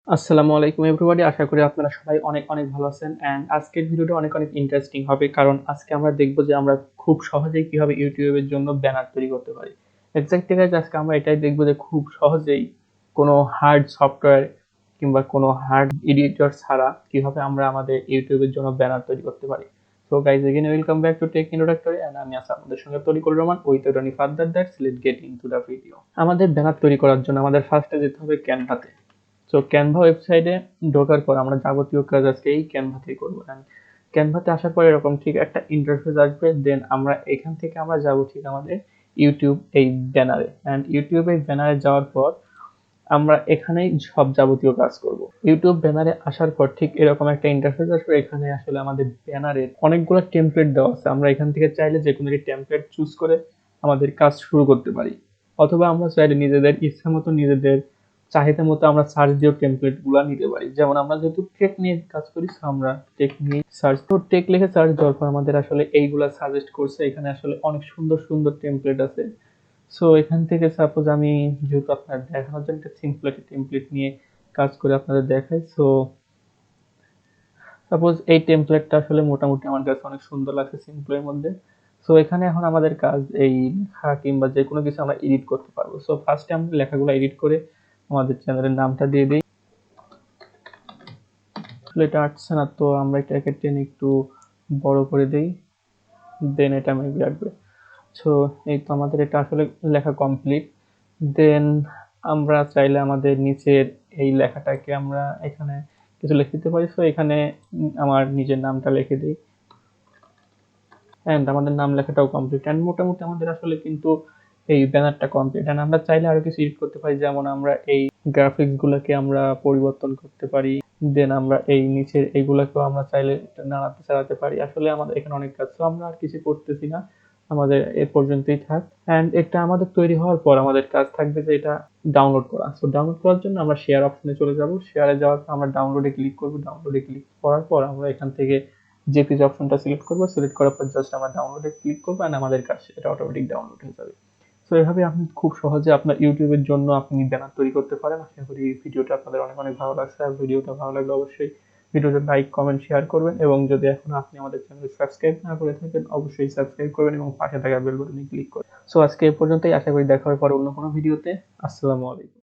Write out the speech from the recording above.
আসসালামু আলাইকুম এভরিবডি। আশা করি আপনারা সবাই অনেক ভালো আছেন। আজকের ভিডিওটা অনেক ইন্টারেস্টিং হবে। কারণ আজকে আমরা দেখব যে আমরা খুব সহজেই কিভাবে YouTube এর জন্য ব্যানার তৈরি করতে পারি। এক্সাক্টলি গাইস, আজকে আমরা এটাই দেখব যে খুব সহজেই কোনো হার্ড সফটওয়্যার কিংবা কোনো হার্ড এডিটর ছাড়া কিভাবে আমরা আমাদের YouTube এর জন্য ব্যানার তৈরি করতে পারি। So guys, again welcome back to tech introductory and আমি আছি আপনাদের সঙ্গে Tarikur Rahman with any further that's let's get into the video. আমাদের ব্যানার তৈরি করার জন্য আমাদের ফার্স্টে যেতে হবে ক্যানভাতে। সো ক্যানভা ওয়েবসাইটে ঢোকার পর আমরা যাবতীয় কাজ আজকে এই ক্যানভাতেই করবো। ক্যানভাতে আসার পর এরকম ঠিক একটা ইন্টারফেস আসবে। দেন আমরা এখান থেকে আমরা যাবো ঠিক আমাদের ইউটিউব এই ব্যানারে। ইউটিউব এই ব্যানারে যাওয়ার পর আমরা এখানেই সব যাবতীয় কাজ করব। ইউটিউব ব্যানারে আসার পর ঠিক এরকম একটা ইন্টারফেস আসবে। এখানে আসলে আমাদের ব্যানারের অনেকগুলো টেমপ্লেট দেওয়া আছে। আমরা এখান থেকে চাইলে যে কোনো একটি টেমপ্লেট চুজ করে আমাদের কাজ শুরু করতে পারি, অথবা আমরা চাইলে নিজেদের ইচ্ছা মতো নিজেদের চাহিদা মতো আমরা সার্চ দিয়েও টেমপ্লেট গুলা নিতে পারি। যেমন আমরা যেহেতু টেক নিয়ে কাজ করি, আমরা টেক নিয়ে সার্চ, তো টেক লিখে সার্চ দেওয়ার পর আমাদের আসলে এইগুলা সাজেস্ট করছে। এখানে আসলে অনেক সুন্দর টেমপ্লেট আছে। সো এখান থেকে সাপোজ আমি, যেহেতু আপনার দেখানোর জন্য একটা সিম্পল একটা টেমপ্লেট নিয়ে কাজ করে আপনাদের দেখাই। সো সাপোজ এই টেমপ্লেটটা আসলে মোটামুটি আমার কাছে অনেক সুন্দর লাগছে সিম্পলের মধ্যে। সো এখানে এখন আমাদের কাজ এই লেখা কিংবা যে কোনো কিছু আমরা এডিট করতে পারবো। সো ফার্স্টে আমরা লেখাগুলো এডিট করে আমাদের চ্যানেলের নামটা দিয়ে দিই। আসলে এটা আসছে না, তো আমরা এটাকে টেনে একটু বড় করে দিই, দেন এটা মেবি আসবে। সো এই তো আমাদের এটা আসলে লেখা কমপ্লিট। দেন আমরা চাইলে আমাদের নিচের এই লেখাটাকে আমরা এখানে কিছু লিখে দিতে পারি। সো এখানে আমার নিজের নামটা লিখে দিই অ্যান্ড আমাদের নাম লেখাটাও কমপ্লিট। অ্যান্ড মোটামুটি আমাদের আসলে কিন্তু এই ব্যানারটা কমপ্লিট। অ্যান্ড আমরা চাইলে আরো কিছু এডিট করতে পারি, যেমন আমরা এই গ্রাফিক্স গুলোকে আমরা পরিবর্তন করতে পারি। দেন আমরা এই নিচের এইগুলাকেও আমরা চাইলে নাড়াতে চালাতে পারি। আসলে আমাদের এখানে অনেক কাজ, তো আমরা আর কিছু করতেছি না, আমাদের এ পর্যন্তই থাক। অ্যান্ড এটা আমাদের তৈরি হওয়ার পর আমাদের কাজ থাকবে যে এটা ডাউনলোড করা। সো ডাউনলোড করার জন্য আমরা শেয়ার অপশনে চলে যাব। শেয়ারে যাওয়ার পর আমরা ডাউনলোডে ক্লিক করব। ডাউনলোডে ক্লিক করার পর আমরা এখান থেকে জেপিজি অপশনটা সিলেক্ট করব। সিলেক্ট করার পর জাস্ট আমরা ডাউনলোডে ক্লিক করব এন্ড আমাদের কাছে এটা অটোমেটিক ডাউনলোড হয়ে যাবে। সো এভাবে আপনি খুব সহজে আপনার ইউটিউবের জন্য আপনি ব্যানার তৈরি করতে পারেন। আশা করি এই ভিডিওটা আপনাদের অনেক ভালো লাগছে। আর ভিডিওটা ভালো লাগলে অবশ্যই ভিডিওটা লাইক কমেন্ট শেয়ার করবেন, এবং যদি এখন আপনি আমাদের চ্যানেল সাবস্ক্রাইব না করে থাকেন অবশ্যই সাবস্ক্রাইব করবেন এবং পাশে থাকা বেল বাটনে ক্লিক করবেন। সো আজকে এই পর্যন্তই। আশা করি দেখা হবে পরে অন্য কোনো ভিডিওতে। আসসালামু আলাইকুম।